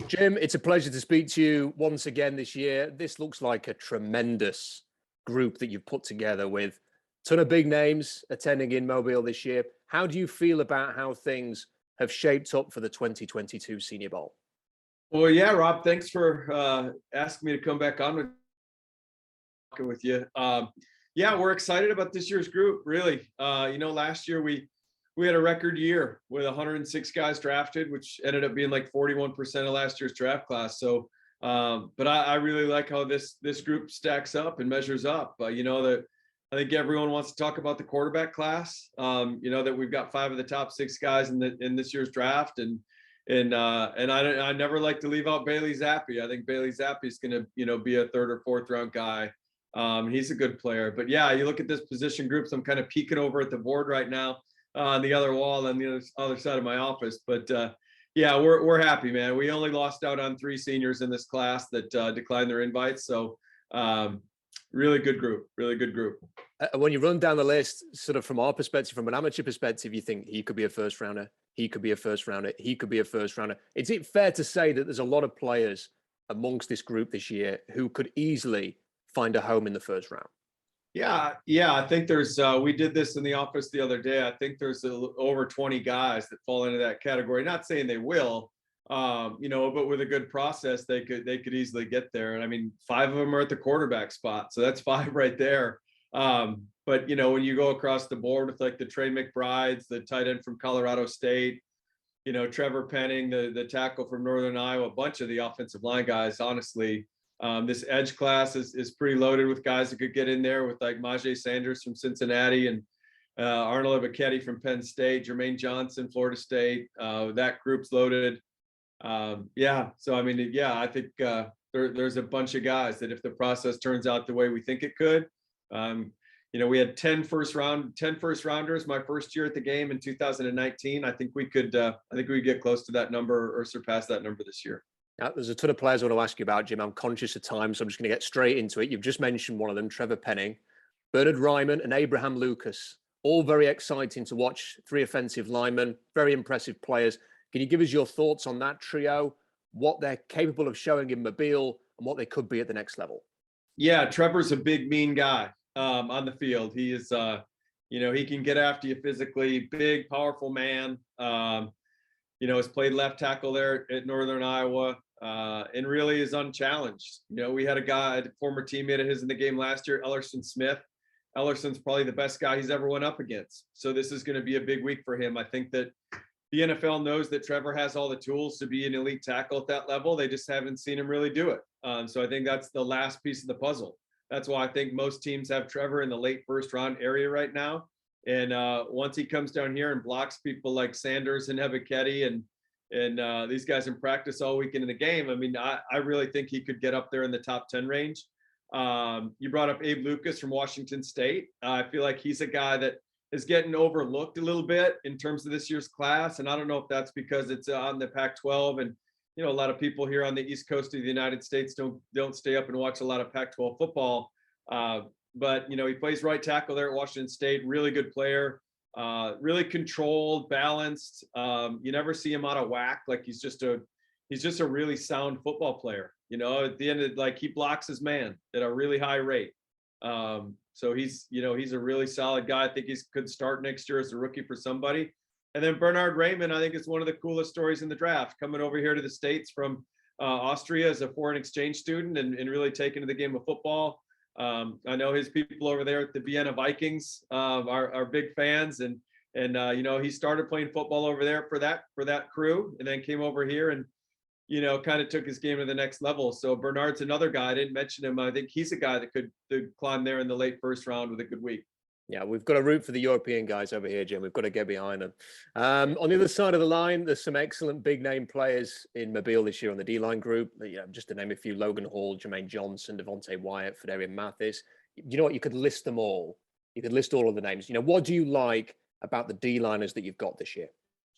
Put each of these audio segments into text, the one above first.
Jim, it's a pleasure to speak to you once again this year. This looks like a tremendous group that you've put together with a ton of big names attending in Mobile this year. How do you feel about how things have shaped up for the 2022 Senior Bowl? Well, yeah, Rob, thanks for asking me to come back on with you. Yeah, we're excited about this year's group, really. Last year we had a record year with 106 guys drafted, which ended up being like 41% of last year's draft class. So, but I really like how this group stacks up and measures up. That I think everyone wants to talk about the quarterback class. That we've got 5 of the top 6 guys in this year's draft, and I never like to leave out Bailey Zappi. I think Bailey Zappi is going to be a 3rd or 4th round guy. He's a good player. But yeah, you look at this position groups. I'm kind of peeking over at the board right now on the other wall on the other side of my office. But yeah, we're happy, man. We only lost out on 3 seniors in this class that declined their invites. So really good group. When you run down the list, sort of from our perspective, from an amateur perspective, you think he could be a first rounder, he could be a first rounder, he could be a first rounder. Is it fair to say that there's a lot of players amongst this group this year who could easily find a home in the first round? Yeah. I think there's. We did this in the office the other day. I think there's over 20 guys that fall into that category. Not saying they will, but with a good process, they could easily get there. And I mean, 5 of them are at the quarterback spot, so that's 5 right there. But when you go across the board with like the Trey McBrides, the tight end from Colorado State, Trevor Penning, the tackle from Northern Iowa, a bunch of the offensive line guys, honestly. This edge class is pretty loaded with guys that could get in there, with like Majay Sanders from Cincinnati and Arnold Ebiketie from Penn State, Jermaine Johnson, Florida State. That group's loaded. So I mean, yeah, I think there's a bunch of guys that if the process turns out the way we think it could, we had 10 first rounders my first year at the game in 2019. I think we could get close to that number or surpass that number this year. Now, there's a ton of players I want to ask you about, Jim. I'm conscious of time, so I'm just going to get straight into it. You've just mentioned one of them, Trevor Penning, Bernard Ryman, and Abraham Lucas. All very exciting to watch. 3 offensive linemen, very impressive players. Can you give us your thoughts on that trio, what they're capable of showing in Mobile, and what they could be at the next level? Yeah, Trevor's a big, mean guy on the field. He is, he can get after you physically. Big, powerful man. Has played left tackle there at Northern Iowa. And really is unchallenged. We had a former teammate of his in the game last year, Ellerson Smith. Ellerson's probably the best guy he's ever went up against. So this is going to be a big week for him. I think that the NFL knows that Trevor has all the tools to be an elite tackle at that level. They just haven't seen him really do it. So I think that's the last piece of the puzzle. That's why I think most teams have Trevor in the late first round area right now. And once he comes down here and blocks people like Sanders and Ebiketie and these guys in practice all weekend in the game, I mean, I really think he could get up there in the top 10 range. You brought up Abe Lucas from Washington State. I feel like he's a guy that is getting overlooked a little bit in terms of this year's class. And I don't know if that's because it's on the Pac-12 and, a lot of people here on the East Coast of the United States don't stay up and watch a lot of Pac-12 football. But, he plays right tackle there at Washington State, really good player. Really controlled, balanced. You never see him out of whack. Like he's just a really sound football player. At the end of he blocks his man at a really high rate. So he's a really solid guy. I think he could start next year as a rookie for somebody. And then Bernard Raymond, I think it's one of the coolest stories in the draft, coming over here to the States from Austria as a foreign exchange student and really taking to the game of football. I know his people over there at the Vienna Vikings are big fans, and he started playing football over there for that crew, and then came over here and kind of took his game to the next level. So Bernard's another guy. I didn't mention him. I think he's a guy that could climb there in the late first round with a good week. Yeah, we've got to root for the European guys over here, Jim. We've got to get behind them. On the other side of the line, there's some excellent big name players in Mobile this year on the D-line group. Just to name a few: Logan Hall, Jermaine Johnson, Devontae Wyatt, Fedarian Mathis. You know what? You could list them all. You could list all of the names. What do you like about the D-liners that you've got this year?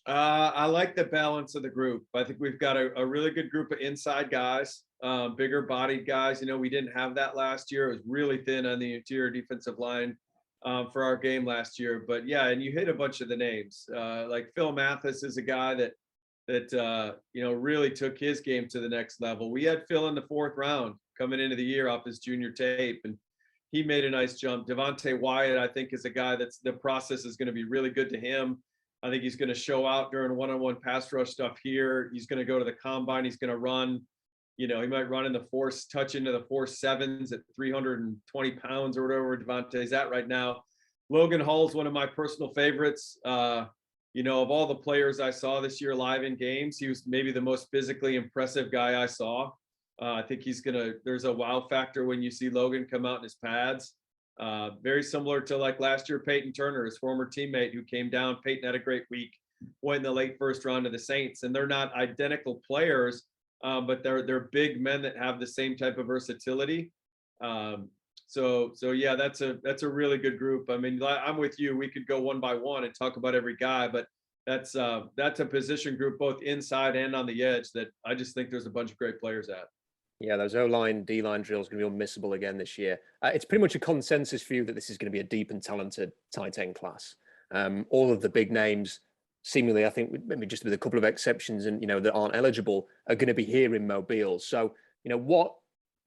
I like the balance of the group. I think we've got a really good group of inside guys, bigger bodied guys. We didn't have that last year. It was really thin on the interior defensive line for our game last year. But yeah, and you hit a bunch of the names. Like Phil Mathis is a guy that that really took his game to the next level. We had Phil in the 4th round coming into the year off his junior tape, and he made a nice jump. Devontae Wyatt, I think, is a guy that's the process is going to be really good to him. I think he's going to show out during one-on-one pass rush stuff here. He's going to go to the combine. He's going to run. He might run in the touch into the 4.7s at 320 pounds or whatever Devontae's at right now. Logan Hall's one of my personal favorites. Of all the players I saw this year live in games, he was maybe the most physically impressive guy I saw. I think there's a wow factor when you see Logan come out in his pads. Very similar to like last year, Peyton Turner, his former teammate who came down. Peyton had a great week, went in the late 1st round to the Saints, and they're not identical players, but they're big men that have the same type of versatility. So yeah, that's a really good group. I mean, I'm with you. We could go one by one and talk about every guy, but that's a position group both inside and on the edge that I just think there's a bunch of great players at. Yeah, those O-line, D-line drills are going to be unmissable again this year. It's pretty much a consensus view that this is going to be a deep and talented tight end class. All of the big names, seemingly, I think, maybe just with a couple of exceptions, and that aren't eligible, are going to be here in Mobile. So,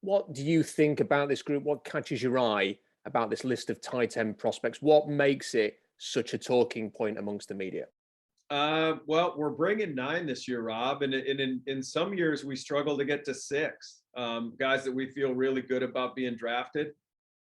what do you think about this group? What catches your eye about this list of tight end prospects? What makes it such a talking point amongst the media? Well, we're bringing 9 this year, Rob, and in some years we struggle to get to 6 guys that we feel really good about being drafted.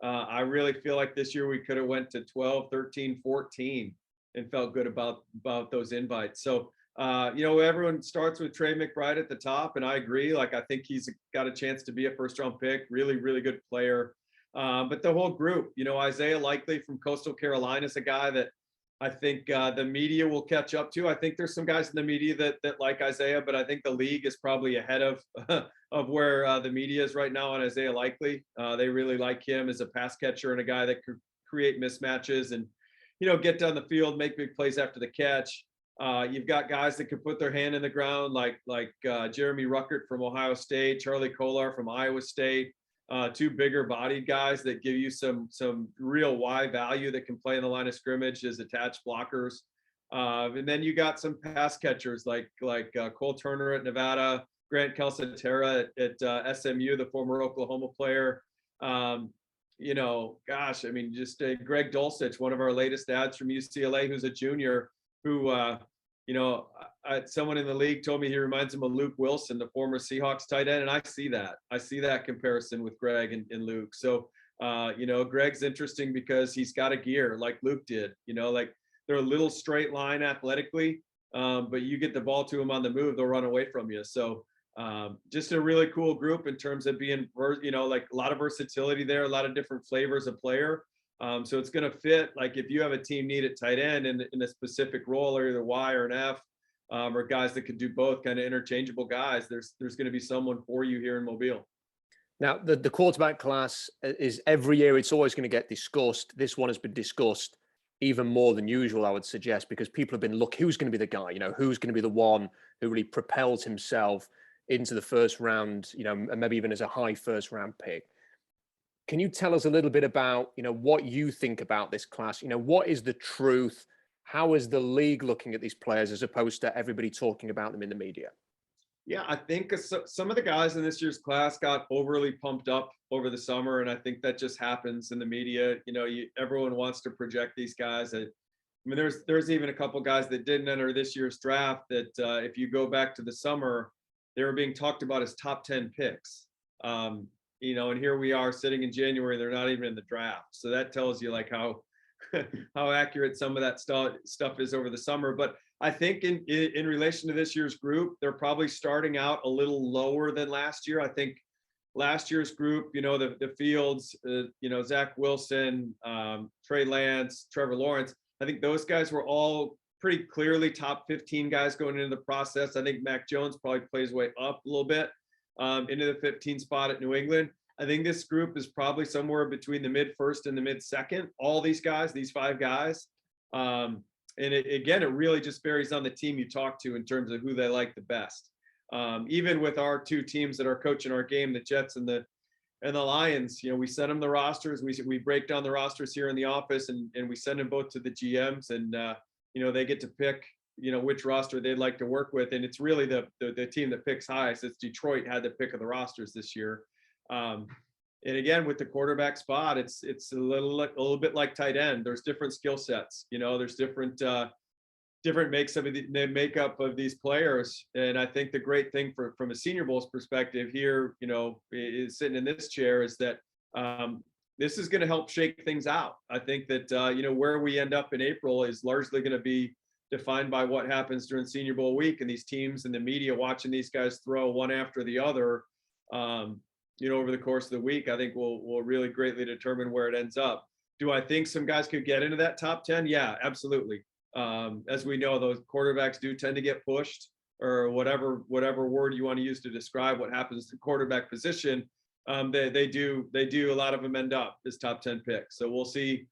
I really feel like this year we could have went to 12, 13, 14 and felt good about those invites. So, everyone starts with Trey McBride at the top, and I agree. Like, I think he's got a chance to be a 1st-round pick, really, really good player. But the whole group, Isaiah Likely from Coastal Carolina is a guy that I think the media will catch up to. I think there's some guys in the media that like Isaiah, but I think the league is probably ahead of of where the media is right now on Isaiah Likely. They really like him as a pass catcher and a guy that could create mismatches and get down the field, make big plays after the catch. You've got guys that could put their hand in the ground, like Jeremy Ruckert from Ohio State, Charlie Kolar from Iowa State. 2 bigger bodied guys that give you some real Y value that can play in the line of scrimmage as attached blockers. And then you got some pass catchers like Cole Turner at Nevada, Grant Calcaterra at SMU, the former Oklahoma player. Just Greg Dulcich, one of our latest ads from UCLA, who's a junior, who someone in the league told me he reminds him of Luke Wilson, the former Seahawks tight end, and I see that comparison with Greg and Luke. So Greg's interesting because he's got a gear like Luke did. Like they're a little straight line athletically, but you get the ball to them on the move, they'll run away from you. So just a really cool group in terms of being like a lot of versatility there, a lot of different flavors of player. So it's going to fit. Like if you have a team need at tight end in a specific role, or either Y or an F, or guys that could do both, kind of interchangeable guys, there's going to be someone for you here in Mobile. Now, the quarterback class is every year, it's always going to get discussed. This one has been discussed even more than usual, I would suggest, because people have been, look, who's going to be the guy, who's going to be the one who really propels himself into the 1st round, and maybe even as a high 1st round pick. Can you tell us a little bit about, what you think about this class? What is the truth? How is the league looking at these players as opposed to everybody talking about them in the media? Yeah, I think some of the guys in this year's class got overly pumped up over the summer, and I think that just happens in the media. Everyone wants to project these guys. I mean, there's even a couple guys that didn't enter this year's draft that if you go back to the summer, they were being talked about as top 10 picks. And here we are sitting in January, they're not even in the draft. So that tells you like how accurate some of that stuff is over the summer. But I think in relation to this year's group, they're probably starting out a little lower than last year. I think last year's group, the Fields, Zach Wilson, Trey Lance, Trevor Lawrence, I think those guys were all pretty clearly top 15 guys going into the process. I think Mac Jones probably plays way up a little bit into the 15 spot at New England. I think this group is probably somewhere between the mid-1st and the mid-2nd. All these guys, these 5 guys. And it really just varies on the team you talk to in terms of who they like the best. Even with our 2 teams that are coaching our game, the Jets and the Lions, we send them the rosters. We break down the rosters here in the office and we send them both to the GMs and, they get to pick which roster they'd like to work with. And it's really the team that picks highest. It's Detroit had the pick of the rosters this year. And again, with the quarterback spot, it's a little bit like tight end. There's different skill sets. There's different makeup of these players. And I think the great thing from a Senior Bowl's perspective here, is sitting in this chair is that this is going to help shake things out. I think that where we end up in April is largely going to be defined by what happens during Senior Bowl week, and these teams and the media watching these guys throw one after the other. Over the course of the week, I think will really greatly determine where it ends up. Do I think some guys could get into that top 10? Yeah, absolutely. As we know, those quarterbacks do tend to get pushed, or whatever word you want to use to describe what happens to quarterback position. They do a lot of them end up as top 10 picks. So we'll see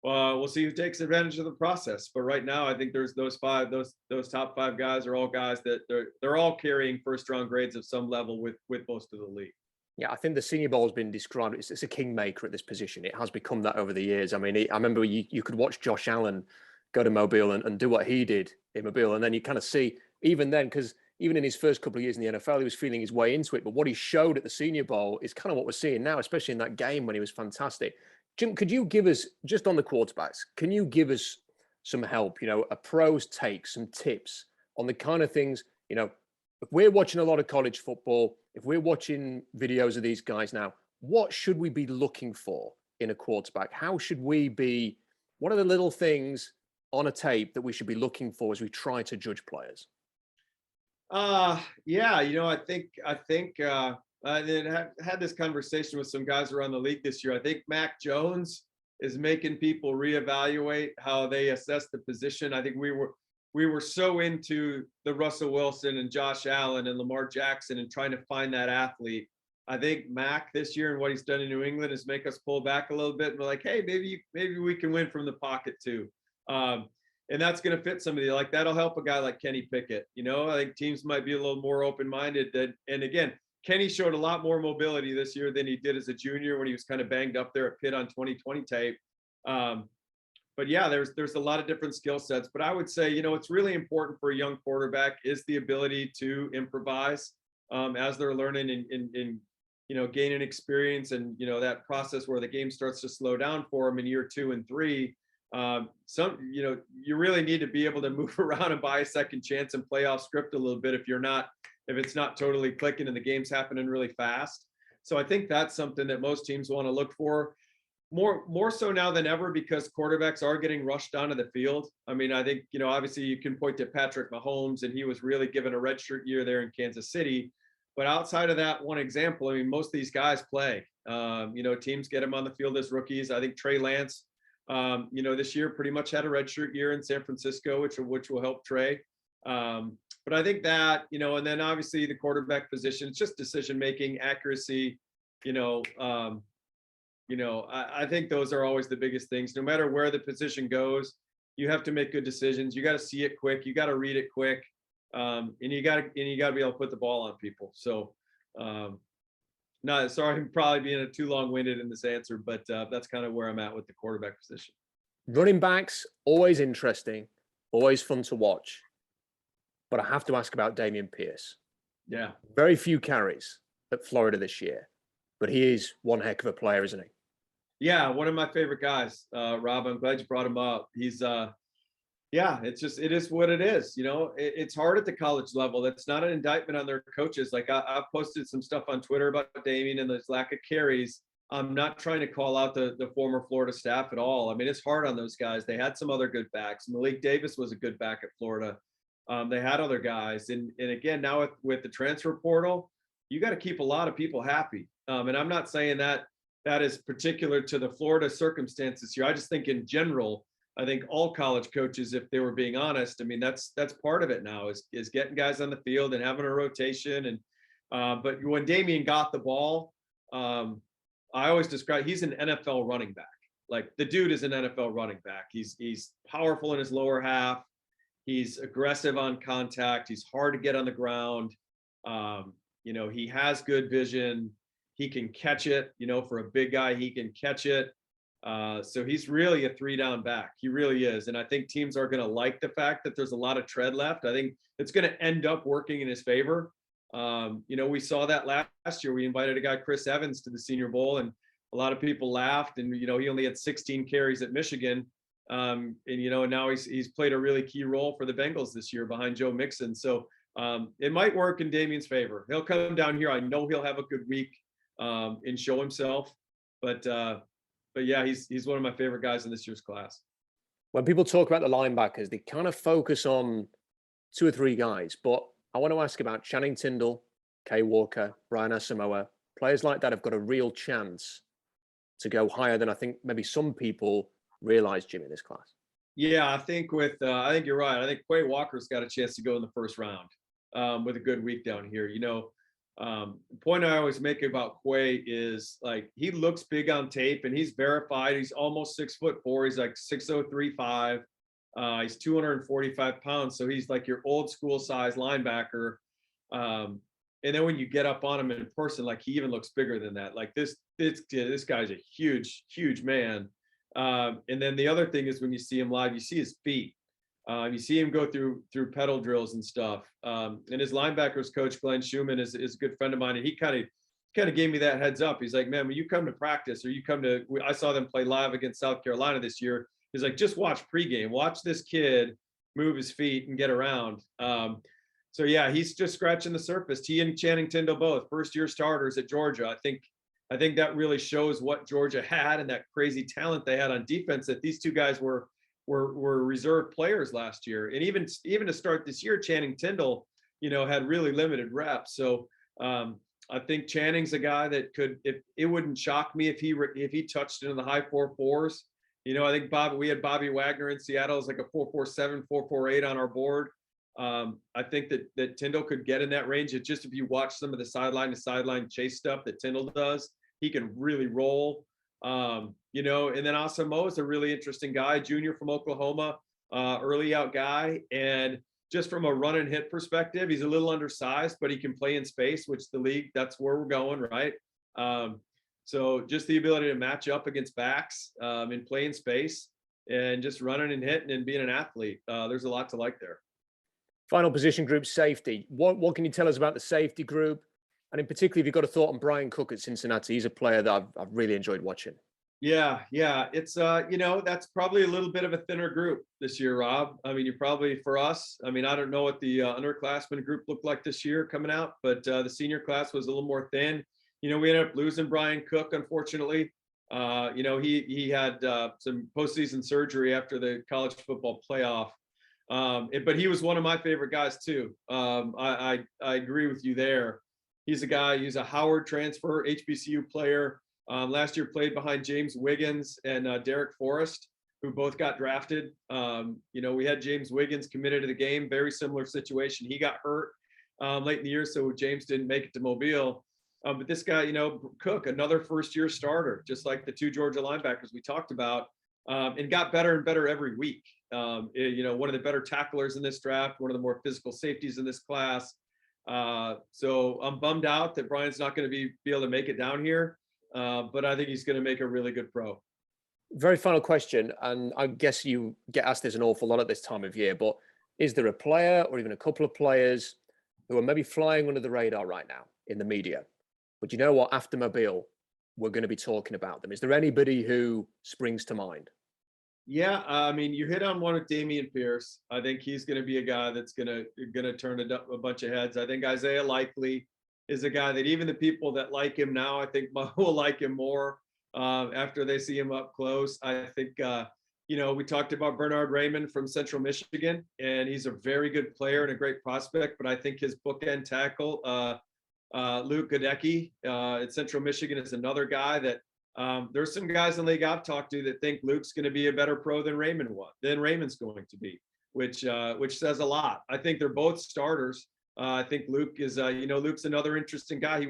who takes advantage of the process. But right now, I think there's those top 5 guys are all guys that they're all carrying first round grades of some level with most of the league. Yeah, I think the Senior Bowl has been described, it's a kingmaker at this position. It has become that over the years. I mean, I remember you could watch Josh Allen go to Mobile and do what he did in Mobile. And then you kind of see, even then, because even in his first couple of years in the NFL, he was feeling his way into it. But what he showed at the Senior Bowl is kind of what we're seeing now, especially in that game when he was fantastic. Jim, could you give us, just on the quarterbacks, can you give us some help, a pro's take, some tips on the kind of things, if we're watching a lot of college football, if we're watching videos of these guys now, what should we be looking for in a quarterback? What are the little things on a tape that we should be looking for as we try to judge players? I think I had this conversation with some guys around the league this year. I think Mac Jones is making people reevaluate how they assess the position. I think we were so into the Russell Wilson and Josh Allen and Lamar Jackson and trying to find that athlete. I think Mac this year and what he's done in New England is make us pull back a little bit and be like, hey, maybe we can win from the pocket too. And that's going to fit somebody like that'll help a guy like Kenny Pickett. I think teams might be a little more open-minded. And again, Kenny showed a lot more mobility this year than he did as a junior when he was kind of banged up there at Pitt on 2020 tape. But yeah, there's a lot of different skill sets. But I would say, what's really important for a young quarterback is the ability to improvise as they're learning and gaining experience, and that process where the game starts to slow down for them in year 2 and 3. You really need to be able to move around and buy a second chance and play off script a little bit if it's not totally clicking and the game's happening really fast. So I think that's something that most teams want to look for more so now than ever, because quarterbacks are getting rushed onto the field. I mean, I think, obviously you can point to Patrick Mahomes, and he was really given a redshirt year there in Kansas City. But outside of that one example, I mean, most of these guys play. Teams get them on the field as rookies. I think Trey Lance, this year pretty much had a redshirt year in San Francisco, which will help Trey. But I think that, and then obviously the quarterback position, it's just decision-making, accuracy, I think those are always the biggest things. No matter where the position goes, you have to make good decisions. You got to see it quick. You got to read it quick. And you got to be able to put the ball on people. So, sorry, I'm probably being too long-winded in this answer, but that's kind of where I'm at with the quarterback position. Running backs, always interesting, always fun to watch. But I have to ask about Damien Pierce. Yeah. Very few carries at Florida this year, but he is one heck of a player, isn't he? Yeah, one of my favorite guys, Rob. I'm glad you brought him up. He's, it is what it is. It's hard at the college level. That's not an indictment on their coaches. Like I've posted some stuff on Twitter about Damien and his lack of carries. I'm not trying to call out the former Florida staff at all. I mean, it's hard on those guys. They had some other good backs. Malik Davis was a good back at Florida. They had other guys. And again, now with the transfer portal, you got to keep a lot of people happy. And I'm not saying that is particular to the Florida circumstances here. I just think in general, I think all college coaches, if they were being honest, I mean, that's part of it now is getting guys on the field and having a rotation. And but when Damien got the ball, I always describe he's an NFL running back. Like the dude is an NFL running back. He's powerful in his lower half. He's aggressive on contact. He's hard to get on the ground. He has good vision. He can catch it. For a big guy, he can catch it. So he's really a 3-down back. He really is. And I think teams are going to like the fact that there's a lot of tread left. I think it's going to end up working in his favor. We saw that last year. We invited a guy, Chris Evans, to the Senior Bowl, and a lot of people laughed. And, he only had 16 carries at Michigan. And now he's played a really key role for the Bengals this year behind Joe Mixon. So it might work in Damien's favor. He'll come down here. I know he'll have a good week and show himself. But yeah, he's one of my favorite guys in this year's class. When people talk about the linebackers, they kind of focus on 2 or 3 guys. But I want to ask about Channing Tindall, Kay Walker, Brian Asamoah. Players like that have got a real chance to go higher than I think maybe some people realize, Jim, in this class. Yeah, I think I think you're right. I think Quay Walker's got a chance to go in the first round with a good week down here. The point I always make about Quay is, like, he looks big on tape and he's verified. He's almost 6'4". He's like 6'0", 3'5". He's 245 pounds. So he's like your old school size linebacker. And then when you get up on him in person, like, he even looks bigger than that. Like this guy's a huge, huge man. And then the other thing is, when you see him live, you see his feet. You see him go through pedal drills and stuff. And his linebackers coach, Glenn Schumann, is a good friend of mine. And he kind of gave me that heads up. He's like, man, when you come to practice, or I saw them play live against South Carolina this year. He's like, just watch pregame, watch this kid move his feet and get around. So yeah, he's just scratching the surface. He and Channing Tindall, both first-year starters at Georgia. I think that really shows what Georgia had and that crazy talent they had on defense, that these 2 guys were reserve players last year. And even to start this year, Channing Tindall, had really limited reps. So I think Channing's a guy that it wouldn't shock me if he touched into the high 4.4s. I think we had Bobby Wagner in Seattle as like a 4.47, 4.48 on our board. I think that Tindall could get in that range. It's just, if you watch some of the sideline to sideline chase stuff that Tindall does, he can really roll. And then Asamoah is a really interesting guy, junior from Oklahoma, early out guy. And just from a run and hit perspective, he's a little undersized, but he can play in space, which the league, that's where we're going, right? So just the ability to match up against backs and play in space and just running and hitting and being an athlete. There's a lot to like there. Final position group, safety. What can you tell us about the safety group? And in particular, if you've got a thought on Brian Cook at Cincinnati, he's a player that I've really enjoyed watching. Yeah. It's, that's probably a little bit of a thinner group this year, Rob. I mean, for us, I don't know what the underclassmen group looked like this year coming out, but the senior class was a little more thin. We ended up losing Brian Cook, unfortunately. He had some postseason surgery after the college football playoff. But he was one of my favorite guys too. I agree with you there. He's a Howard transfer, HBCU player. Last year played behind James Wiggins and Derek Forrest, who both got drafted. We had James Wiggins committed to the game, very similar situation. He got hurt late in the year, so James didn't make it to Mobile. But this guy, Cook, another first-year starter, just like the 2 Georgia linebackers we talked about, and got better and better every week. One of the better tacklers in this draft, one of the more physical safeties in this class. So I'm bummed out that Brian's not going to be able to make it down here. But I think he's going to make a really good pro. Very final question, and I guess you get asked this an awful lot at this time of year, but is there a player or even a couple of players who are maybe flying under the radar right now in the media? But you know what? After Mobile, we're going to be talking about them. Is there anybody who springs to mind? Yeah, you hit on one with Damien Pierce. I think he's going to be a guy that's going to turn a bunch of heads. I think Isaiah Likely is a guy that even the people that like him now, I think will like him more after they see him up close. I think, we talked about Bernard Raymond from Central Michigan, and he's a very good player and a great prospect, but I think his bookend tackle, Luke Gadecki at Central Michigan, is another guy that there's some guys in the league I've talked to that think Luke's going to be a better pro than Raymond's going to be, which says a lot. I think they're both starters. I think Luke is, Luke's another interesting guy.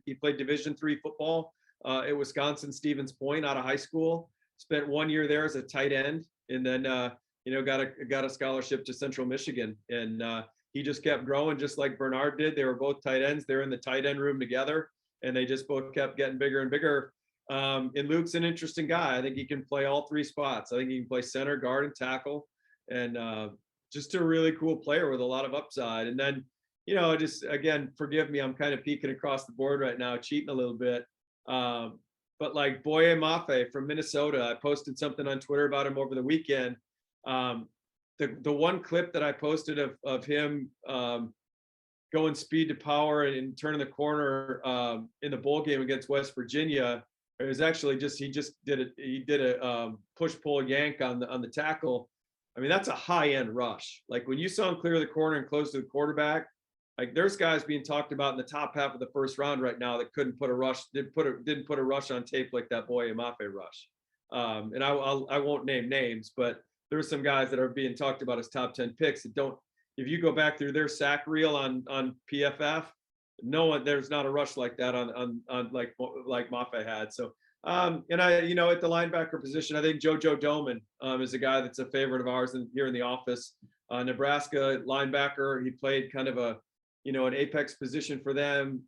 He played Division III football at Wisconsin Stevens Point out of high school. Spent 1 year there as a tight end, and then got a scholarship to Central Michigan. And he just kept growing, just like Bernard did. They were both tight ends. They're in the tight end room together, and they just both kept getting bigger and bigger. And Luke's an interesting guy. I think he can play all three spots. I think he can play center, guard, and tackle, and just a really cool player with a lot of upside. And then, just again, forgive me, I'm kind of peeking across the board right now, cheating a little bit. But like Boye Mafe from Minnesota, I posted something on Twitter about him over the weekend. The one clip that I posted of him going speed to power and turning the corner in the bowl game against West Virginia, it was actually he did a push pull yank on the tackle. I mean, that's a high end rush. Like when you saw him clear the corner and close to the quarterback, like there's guys being talked about in the top half of the first round right now that couldn't put a rush, didn't put a rush on tape like that Boye Mafe rush. And I won't name names, but there's some guys that are being talked about as top 10 picks that don't. If you go back through their sack reel on PFF, there's not a rush like that on like Mafe had. So and I, at the linebacker position, I think JoJo Doman is a guy that's a favorite of ours here in the office. Nebraska linebacker. He played kind of an apex position for them,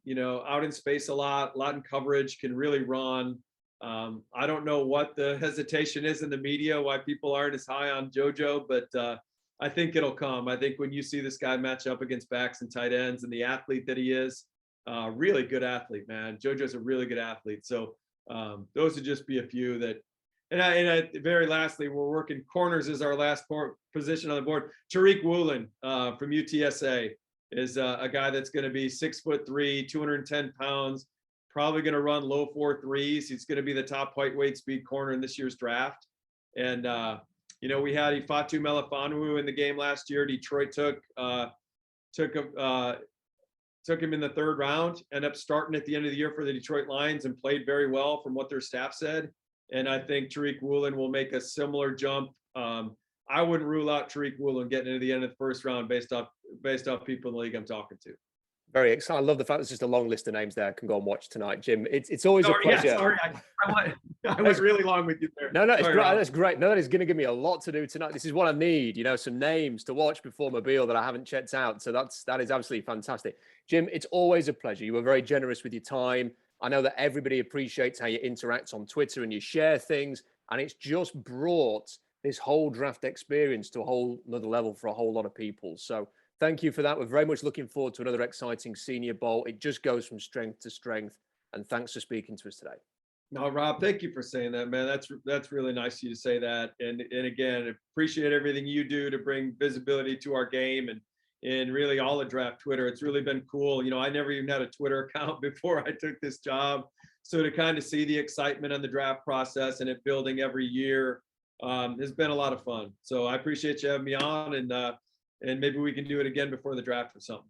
out in space a lot in coverage, can really run. I don't know what the hesitation is in the media, why people aren't as high on JoJo, but I think it'll come. I think when you see this guy match up against backs and tight ends and the athlete that he is, really good athlete, man. JoJo's a really good athlete. So those would just be a few that, and very lastly, we're working corners as our last position on the board. Tariq Woolen from UTSA is a guy that's going to be 6'3", 210 pounds, probably going to run low 4.3s. He's going to be the top lightweight speed corner in this year's draft. And, we had Ifeatu Melifonwu in the game last year. Detroit took him in the third round, ended up starting at the end of the year for the Detroit Lions and played very well from what their staff said. And I think Tariq Woolen will make a similar jump. I wouldn't rule out Tariq Woolen getting into the end of the first round based off people in the league I'm talking to. Very exciting. I love the fact there's just a long list of names there I can go and watch tonight, Jim. It's always a pleasure. Yeah, sorry, I was really long with you there. No, it's great. That's great. No, that is going to give me a lot to do tonight. This is what I need, some names to watch before Mobile that I haven't checked out. So that is absolutely fantastic. Jim, it's always a pleasure. You were very generous with your time. I know that everybody appreciates how you interact on Twitter and you share things, and it's just brought this whole draft experience to a whole another level for a whole lot of people. So thank you for that. We're very much looking forward to another exciting Senior Bowl. It just goes from strength to strength. And thanks for speaking to us today. No, Rob, thank you for saying that, man. That's really nice of you to say that. And again, appreciate everything you do to bring visibility to our game and really all of draft Twitter. It's really been cool. I never even had a Twitter account before I took this job. So to kind of see the excitement on the draft process and it building every year has been a lot of fun. So I appreciate you having me on, and maybe we can do it again before the draft or something.